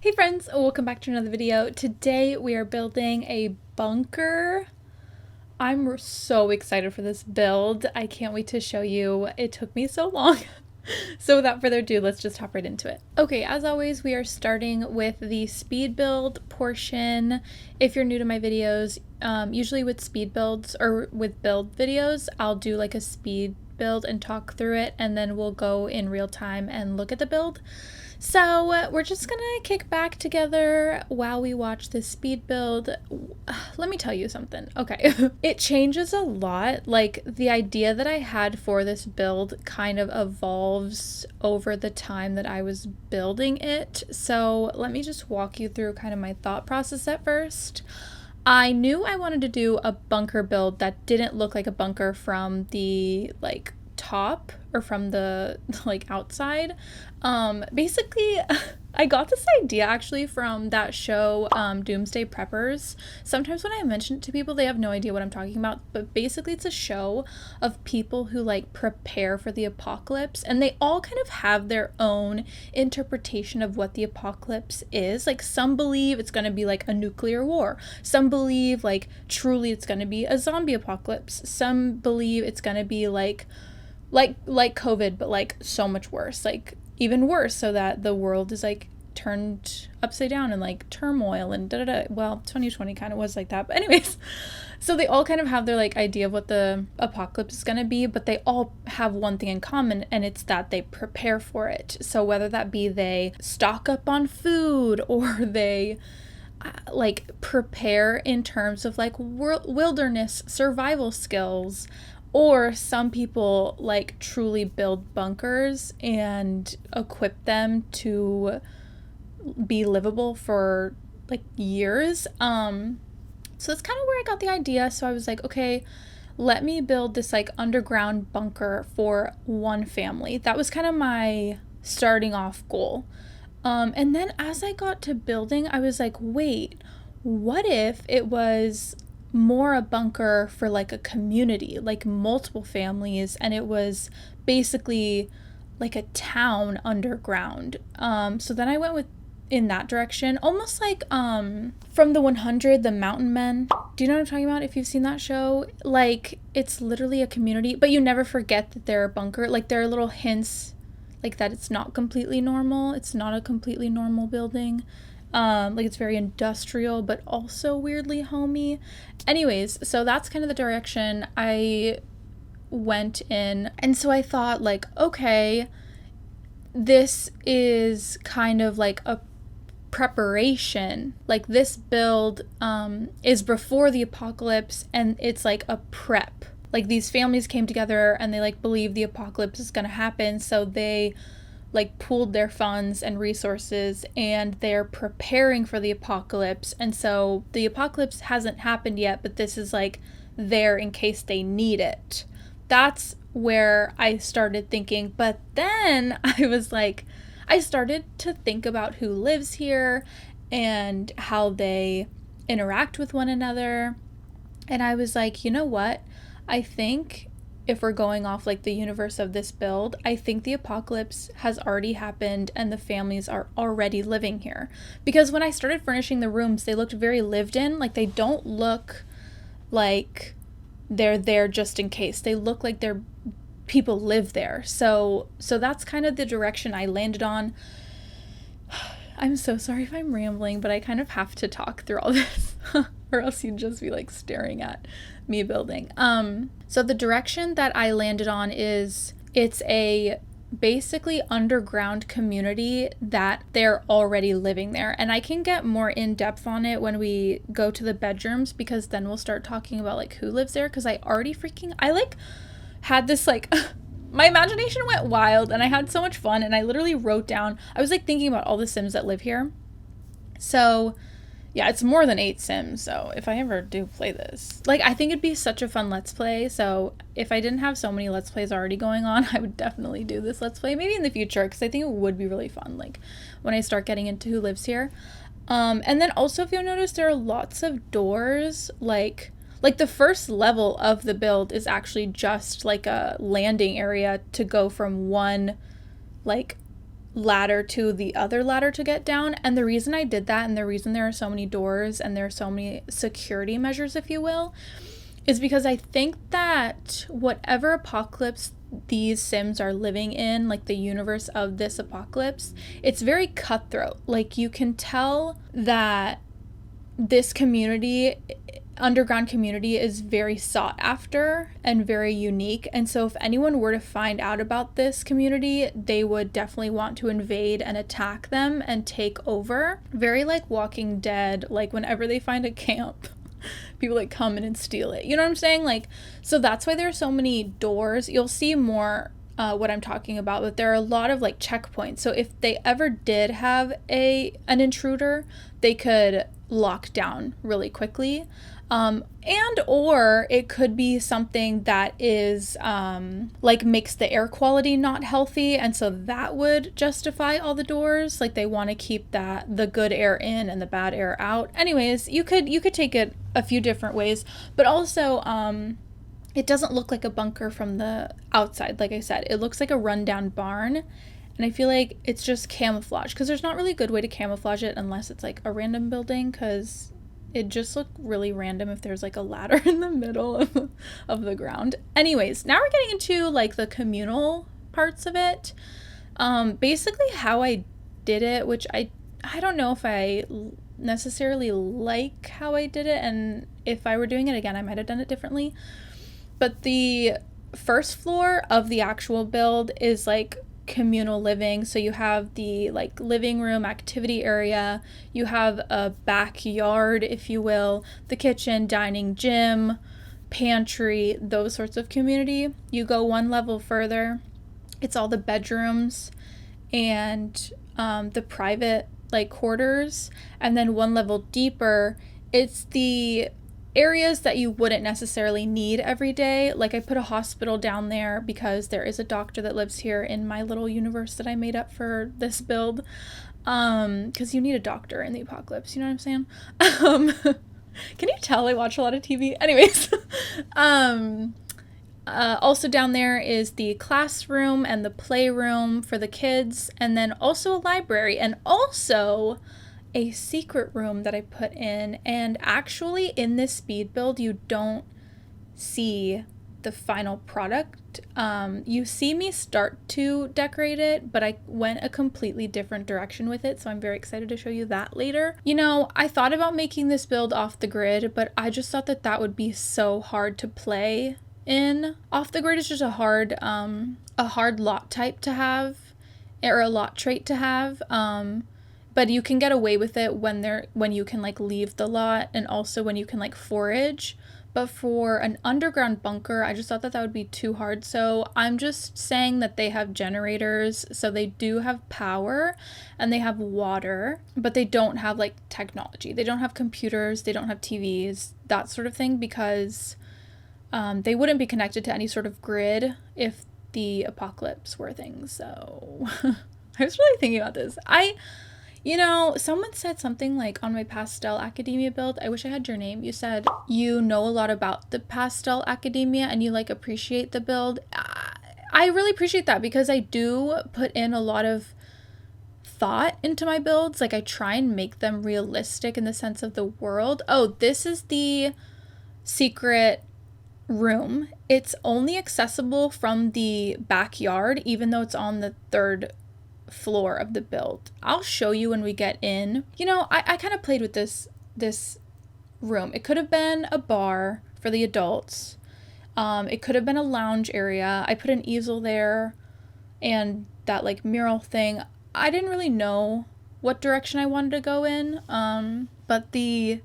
Hey friends, welcome back to another video. Today we are building a bunker. I'm so excited for this build. I can't wait to show you. It took me so long. So without further ado, let's just hop right into it. Okay, as always, we are starting with the speed build portion. If you're new to my videos, usually with speed builds or with build videos, I'll do like a speed build and talk through it, and then we'll go in real time and look at the build. So we're just gonna kick back together while we watch this speed build. Let me tell you something. Okay, it changes a lot. Like, the idea that I had for this build kind of evolves over the time that I was building it. So let me just walk you through kind of my thought process at first. I knew I wanted to do a bunker build that didn't look like a bunker from the top or from the outside. Basically I got this idea actually from that show, Doomsday Preppers. Sometimes when I mention it to people, they have no idea what I'm talking about, but basically it's a show of people who prepare for the apocalypse, and they all kind of have their own interpretation of what the apocalypse is. Like, some believe it's going to be like a nuclear war. Some believe truly it's going to be a zombie apocalypse. Some believe it's going to be like COVID, but so much worse, even worse, so that the world is turned upside down and turmoil and da-da-da. Well, 2020 kind of was like that, but anyways, so they all kind of have their idea of what the apocalypse is going to be, but they all have one thing in common, and it's that they prepare for it. So whether that be they stock up on food, or they prepare in terms of wilderness survival skills, or some people truly build bunkers and equip them to be livable for years. So that's kind of where I got the idea. So I was like, okay, let me build this underground bunker for one family. That was kind of my starting off goal. And then as I got to building, I was like, wait, what if it was more a bunker for a community, multiple families, and it was basically a town underground. So then I went in that direction, almost from the 100, the Mountain Men. Do you know what I'm talking about? If you've seen that show, it's literally a community, but you never forget that they're a bunker. There are little hints that it's not completely normal. It's not a completely normal building. It's very industrial, but also weirdly homey. Anyways, so that's kind of the direction I went in. And so I thought, okay, this is kind of a preparation. This build is before the apocalypse, and it's a prep. These families came together and they believe the apocalypse is gonna happen, so they pooled their funds and resources, and they're preparing for the apocalypse. And so the apocalypse hasn't happened yet, but this is there in case they need it. That's where I started thinking. But then I started to think about who lives here and how they interact with one another. And I was like, you know what? I think if we're going off the universe of this build, I think the apocalypse has already happened and the families are already living here. Because when I started furnishing the rooms, they looked very lived in. They don't look like they're there just in case. They look like they're people live there. So that's kind of the direction I landed on. I'm so sorry if I'm rambling, but I kind of have to talk through all this or else you'd just be staring at me building. So the direction that I landed on is it's a basically underground community that they're already living there. And I can get more in depth on it when we go to the bedrooms, because then we'll start talking about who lives there. Cause I had this my imagination went wild and I had so much fun, and I literally wrote down, I was thinking about all the Sims that live here. So yeah, it's more than 8 Sims, so if I ever do play this, I think it'd be such a fun Let's Play. So if I didn't have so many Let's Plays already going on, I would definitely do this Let's Play, maybe in the future, because I think it would be really fun, when I start getting into who lives here. And then also, if you'll notice, there are lots of doors, the first level of the build is actually just a landing area to go from one ladder to the other ladder to get down. And the reason I did that, and the reason there are so many doors and there are so many security measures, if you will, is because I think that whatever apocalypse these Sims are living in, like the universe of this apocalypse, it's very cutthroat. Like, you can tell that this community, underground community, is very sought after and very unique. And so if anyone were to find out about this community, they would definitely want to invade and attack them and take over. Very like Walking Dead, like whenever they find a camp, people like come in and steal it. You know what I'm saying? Like, so that's why there are so many doors. You'll see more what I'm talking about, but there are a lot of like checkpoints. So if they ever did have an intruder, they could lock down really quickly. And or it could be something that is like makes the air quality not healthy, and so that would justify all the doors. Like, they want to keep the good air in and the bad air out. Anyways, you could take it a few different ways, but also it doesn't look like a bunker from the outside. Like I said, it looks like a rundown barn. And I feel like it's just camouflage, because there's not really a good way to camouflage it unless it's like a random building, because it just looked really random if there's like a ladder in the middle of the ground. Anyways, now we're getting into like the communal parts of it. Basically how I did it, which I don't know if I necessarily like how I did it, and if I were doing it again, I might have done it differently. But the first floor of the actual build is like communal living. So you have the like living room, activity area, you have a backyard, if you will, the kitchen, dining, gym, pantry, those sorts of community. You go one level further, it's all the bedrooms and the private like quarters. And then one level deeper, it's the areas that you wouldn't necessarily need every day. Like, I put a hospital down there because there is a doctor that lives here in my little universe that I made up for this build. Because you need a doctor in the apocalypse, you know what I'm saying? Can you tell I watch a lot of TV? Anyways, also down there is the classroom and the playroom for the kids, and then also a library, and also a secret room that I put in. And actually in this speed build, you don't see the final product. You see me start to decorate it, but I went a completely different direction with it, so I'm very excited to show you that later. You know, I thought about making this build off the grid, but I just thought that would be so hard to play in. Off the grid is just a hard lot type to have, or a lot trait to have. But you can get away with it when you can like leave the lot, and also when you can like forage. But for an underground bunker, I just thought that would be too hard. So I'm just saying that they have generators, so they do have power and they have water, but they don't have like technology. They don't have computers, they don't have TVs, that sort of thing, because they wouldn't be connected to any sort of grid if the apocalypse were things. So I was really thinking about this. You know, someone said something like on my Pastel Academia build, I wish I had your name. You said you know a lot about the Pastel Academia and you like appreciate the build. I really appreciate that, because I do put in a lot of thought into my builds. Like, I try and make them realistic in the sense of the world. Oh, this is the secret room. It's only accessible from the backyard, even though it's on the third floor of the build. I'll show you when we get in. You know, I kind of played with this room. It could have been a bar for the adults. It could have been a lounge area. I put an easel there and that like mural thing. I didn't really know what direction I wanted to go in, but the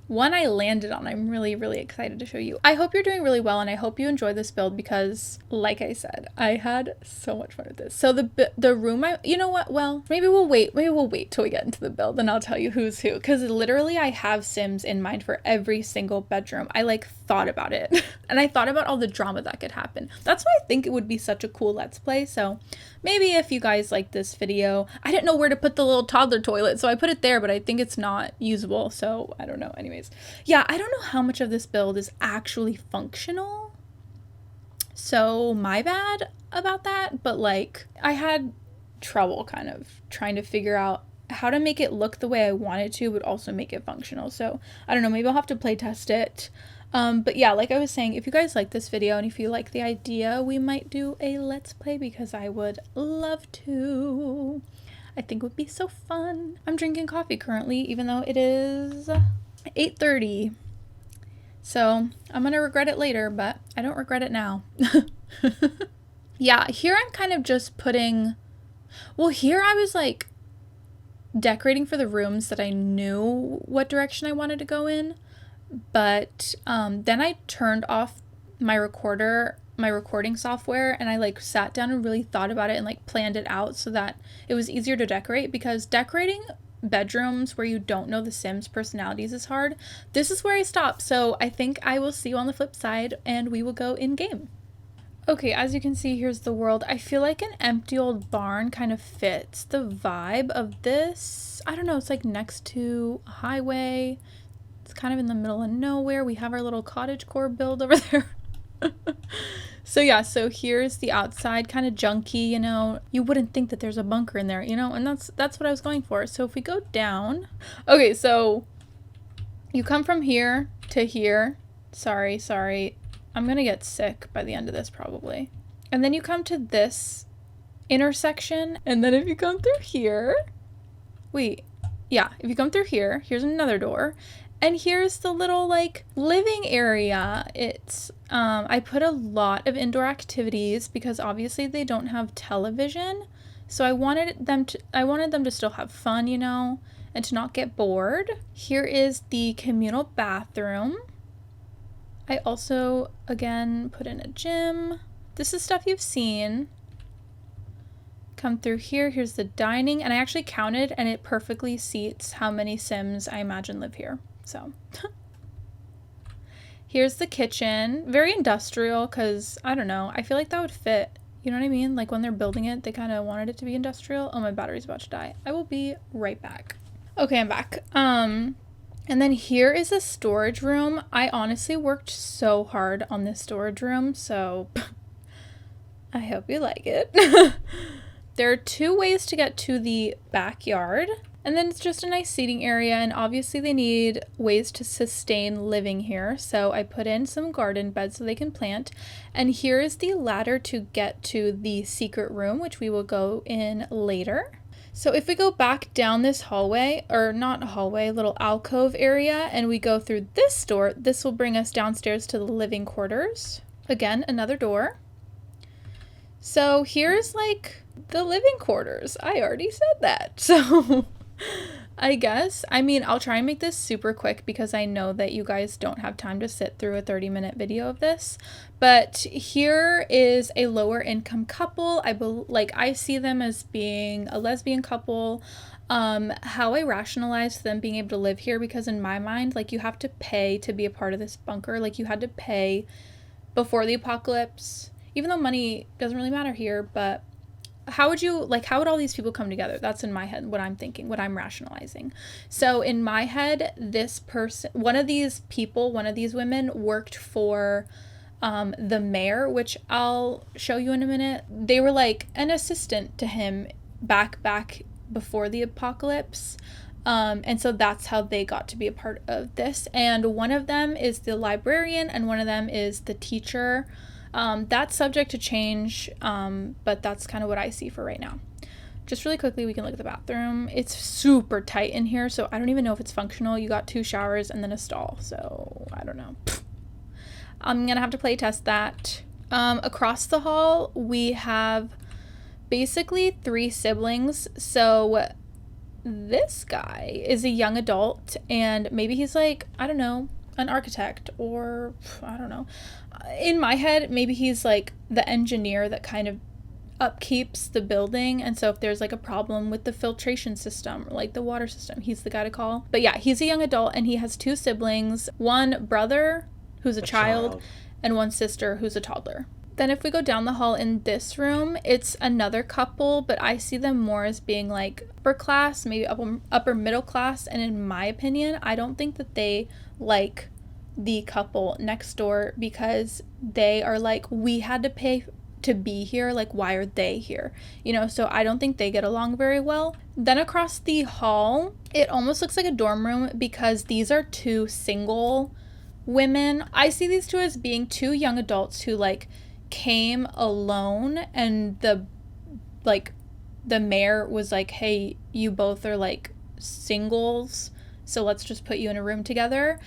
one I landed on, I'm really, really excited to show you. I hope you're doing really well, and I hope you enjoy this build, because like I said, I had so much fun with this. So the room, you know what, well, maybe we'll wait till we get into the build and I'll tell you who's who, because literally I have Sims in mind for every single bedroom. I like thought about it and I thought about all the drama that could happen. That's why I think it would be such a cool Let's Play. So maybe if you guys like this video, I didn't know where to put the little toddler toilet, so I put it there, but I think it's not usable, so I don't know. Anyways, yeah, I don't know how much of this build is actually functional, so my bad about that, but like I had trouble kind of trying to figure out how to make it look the way I want it to, but also make it functional. So I don't know, maybe I'll have to play test it. But yeah, like I was saying, if you guys like this video and if you like the idea, we might do a let's play because I would love to. I think it would be so fun. I'm drinking coffee currently, even though it is 8:30. So I'm gonna regret it later, but I don't regret it now. Yeah, here I'm kind of just putting, well, here I was like decorating for the rooms that I knew what direction I wanted to go in, but then I turned off my recording software, and I like sat down and really thought about it and like planned it out so that it was easier to decorate, because decorating bedrooms where you don't know the Sims personalities is hard. This is where I stop, so I think I will see you on the flip side and we will go in game. Okay, as you can see, here's the world. I feel like an empty old barn kind of fits the vibe of this. I don't know, it's like next to a highway. It's kind of in the middle of nowhere. We have our little cottagecore build over there. So yeah, so here's the outside, kind of junky, you know. You wouldn't think that there's a bunker in there, you know, and that's what I was going for. So if we go down, okay, so you come from here to here. Sorry. I'm gonna get sick by the end of this probably. And then you come to this intersection, and then if you come through here, if you come through here, here's another door. And here's the little like living area. It's I put a lot of indoor activities because obviously they don't have television. So I wanted them to still have fun, you know, and to not get bored. Here is the communal bathroom. I also again put in a gym. This is stuff you've seen. Come through here, here's the dining, and I actually counted and it perfectly seats how many Sims I imagine live here. So here's the kitchen, very industrial, because I don't know, I feel like that would fit, you know what I mean? Like when they're building it, they kind of wanted it to be industrial. Oh, my battery's about to die. I will be right back. Okay, I'm back. And then here is a storage room. I honestly worked so hard on this storage room, so I hope you like it. There are 2 ways to get to the backyard, and then it's just a nice seating area, and obviously they need ways to sustain living here, so I put in some garden beds so they can plant. And here is the ladder to get to the secret room, which we will go in later. So if we go back down this hallway, or not a hallway, little alcove area, and we go through this door, this will bring us downstairs to the living quarters. Again, another door. So here's like the living quarters. I already said that. So I guess, I mean, I'll try and make this super quick because I know that you guys don't have time to sit through a 30-minute video of this. But here is a lower income couple. I see them as being a lesbian couple. How I rationalize them being able to live here, because in my mind, like, you have to pay to be a part of this bunker. Like, you had to pay before the apocalypse, even though money doesn't really matter here, but how would all these people come together? That's in my head, what I'm thinking, what I'm rationalizing. So in my head, one of these women worked for the mayor, which I'll show you in a minute. They were like an assistant to him back before the apocalypse. And so that's how they got to be a part of this. And one of them is the librarian and one of them is the teacher. That's subject to change, but that's kind of what I see for right now. Just really quickly, we can look at the bathroom. It's super tight in here, so I don't even know if it's functional. You got 2 showers and then a stall, so I don't know. I'm gonna have to play test that. Across the hall, we have basically 3 siblings. So this guy is a young adult, and maybe he's like, I don't know, an architect, or I don't know. In my head, maybe he's like the engineer that kind of upkeeps the building, and so if there's like a problem with the filtration system or like the water system, he's the guy to call. But yeah, he's a young adult and he has 2 siblings, one brother who's a child and one sister who's a toddler. Then if we go down the hall in this room, it's another couple, but I see them more as being like upper class, maybe upper middle class. And in my opinion, I don't think that they like the couple next door because they are like, we had to pay to be here? Like, why are they here? You know, so I don't think they get along very well. Then across the hall, it almost looks like a dorm room because these are two single women. I see these two as being two young adults who like came alone, and the mayor was like, hey, you both are like singles, so let's just put you in a room together.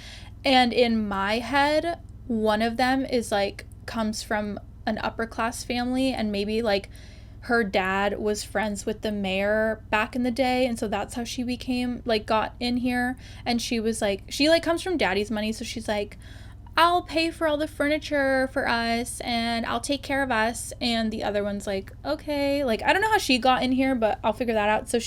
And in my head, one of them is like comes from an upper class family, and maybe like her dad was friends with the mayor back in the day, and so that's how she became like got in here. And she was like, she like comes from daddy's money, so she's like, I'll pay for all the furniture for us and I'll take care of us. And the other one's like, okay, like I don't know how she got in here, but I'll figure that out. So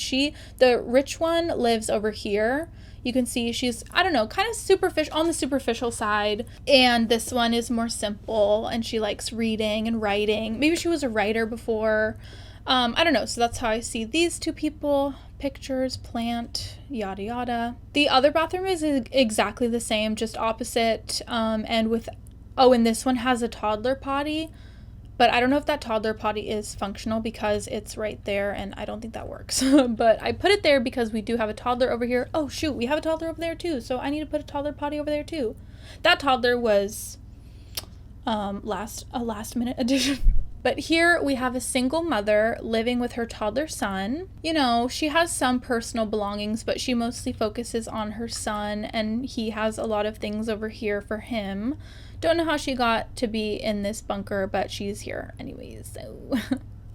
the rich one lives over here. You can see she's, I don't know, kind of superficial, on the superficial side. And this one is more simple, and she likes reading and writing. Maybe she was a writer before. I don't know. So that's how I see these two people. Pictures, plant, yada yada. The other bathroom is exactly the same, just opposite. And this one has a toddler potty. But I don't know if that toddler potty is functional because it's right there, and I don't think that works. But I put it there because we do have a toddler over here. Oh, shoot, we have a toddler over there too. So I need to put a toddler potty over there too. That toddler was a last minute addition. But here we have a single mother living with her toddler son. You know, she has some personal belongings, but she mostly focuses on her son, and he has a lot of things over here for him. Don't know how she got to be in this bunker, but she's here anyways, so.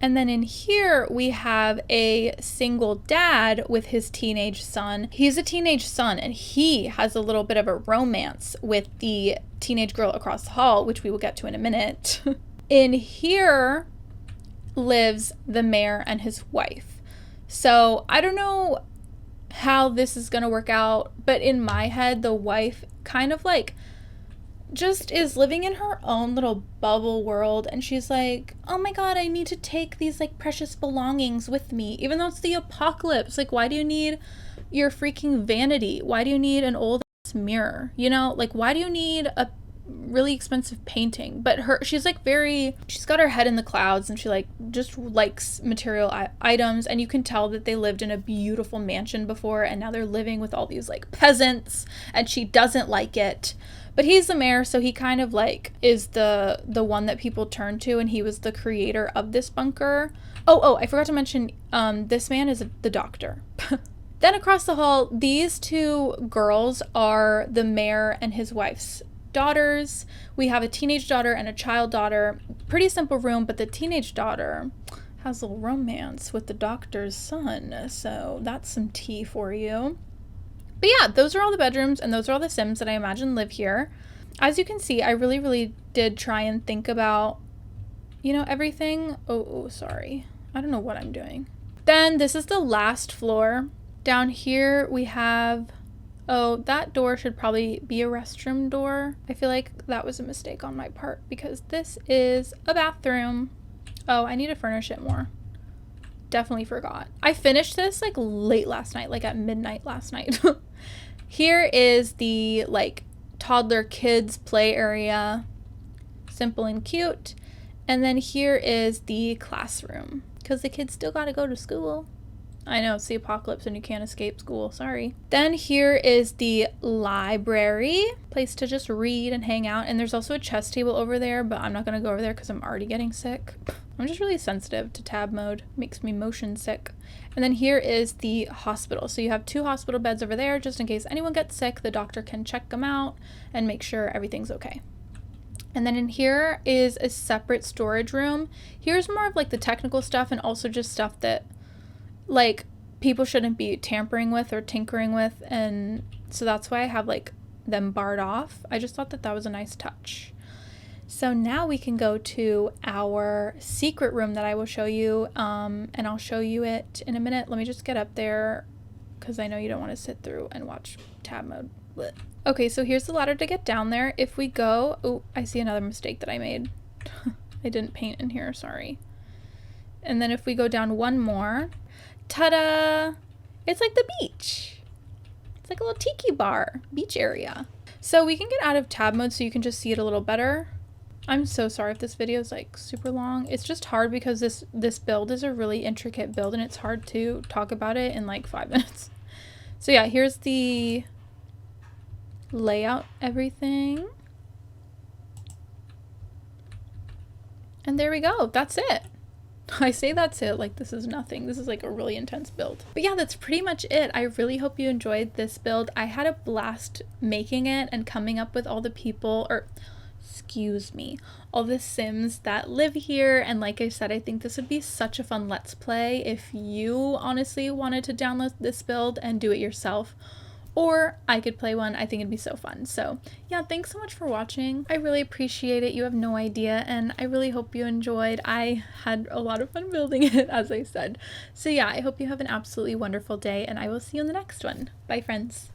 And then in here, we have a single dad with his teenage son. He's a teenage son, and he has a little bit of a romance with the teenage girl across the hall, which we will get to in a minute. In here lives the mayor and his wife. So I don't know how this is going to work out, but in my head, the wife kind of like just is living in her own little bubble world, and she's like, oh my god, I need to take these like precious belongings with me, even though it's the apocalypse. Like, why do you need your freaking vanity? Why do you need an old mirror? You know, like, why do you need a really expensive painting? But she's got her head in the clouds, and she like just likes material items, and you can tell that they lived in a beautiful mansion before, and now they're living with all these like peasants, and she doesn't like it. But he's the mayor, so he kind of like is the one that people turn to, and he was the creator of this bunker. Oh, I forgot to mention, this man is the doctor. Then across the hall, these two girls are the mayor and his wife's daughters. We have a teenage daughter and a child daughter. Pretty simple room, but the teenage daughter has a little romance with the doctor's son, so that's some tea for you. But yeah, those are all the bedrooms, and those are all the Sims that I imagine live here. As you can see, I really, really did try and think about, you know, everything. Oh, sorry. I don't know what I'm doing. Then this is the last floor. Down here we have, oh, that door should probably be a restroom door. I feel like that was a mistake on my part because this is a bathroom. Oh, I need to furnish it more. Definitely forgot. I finished this like late last night, like at midnight last night. Here is the like toddler kids play area. Simple and cute. And then here is the classroom because the kids still got to go to school. I know, it's the apocalypse and you can't escape school, sorry. Then here is the library, place to just read and hang out. And there's also a chess table over there, but I'm not gonna go over there because I'm already getting sick. I'm just really sensitive to tab mode, makes me motion sick. And then here is the hospital. So you have 2 hospital beds over there, just in case anyone gets sick, the doctor can check them out and make sure everything's okay. And then in here is a separate storage room. Here's more of like the technical stuff and also just stuff that like people shouldn't be tampering with or tinkering with, and so that's why I have like them barred off. I just thought that that was a nice touch. So now we can go to our secret room that I will show you, and I'll show you it in a minute. Let me just get up there because I know you don't want to sit through and watch tab mode. Blech. Okay, so here's the ladder to get down there. If we go, oh, I see another mistake that I made. I didn't paint in here, sorry. And then if we go down one more, ta-da! It's like the beach. It's like a little tiki bar, beach area. So we can get out of tab mode so you can just see it a little better. I'm so sorry if this video is like super long. It's just hard because this build is a really intricate build and it's hard to talk about it in like 5 minutes. So yeah, here's the layout, everything. And there we go. That's it. I say that's it like this is nothing. This is like a really intense build. But yeah, that's pretty much it. I really hope you enjoyed this build. I had a blast making it and coming up with all the people, or excuse me, all the Sims that live here. And like I said, I think this would be such a fun Let's Play if you honestly wanted to download this build and do it yourself. Or I could play one. I think it'd be so fun. So yeah, thanks so much for watching. I really appreciate it. You have no idea. And I really hope you enjoyed. I had a lot of fun building it, as I said. So yeah, I hope you have an absolutely wonderful day and I will see you in the next one. Bye, friends.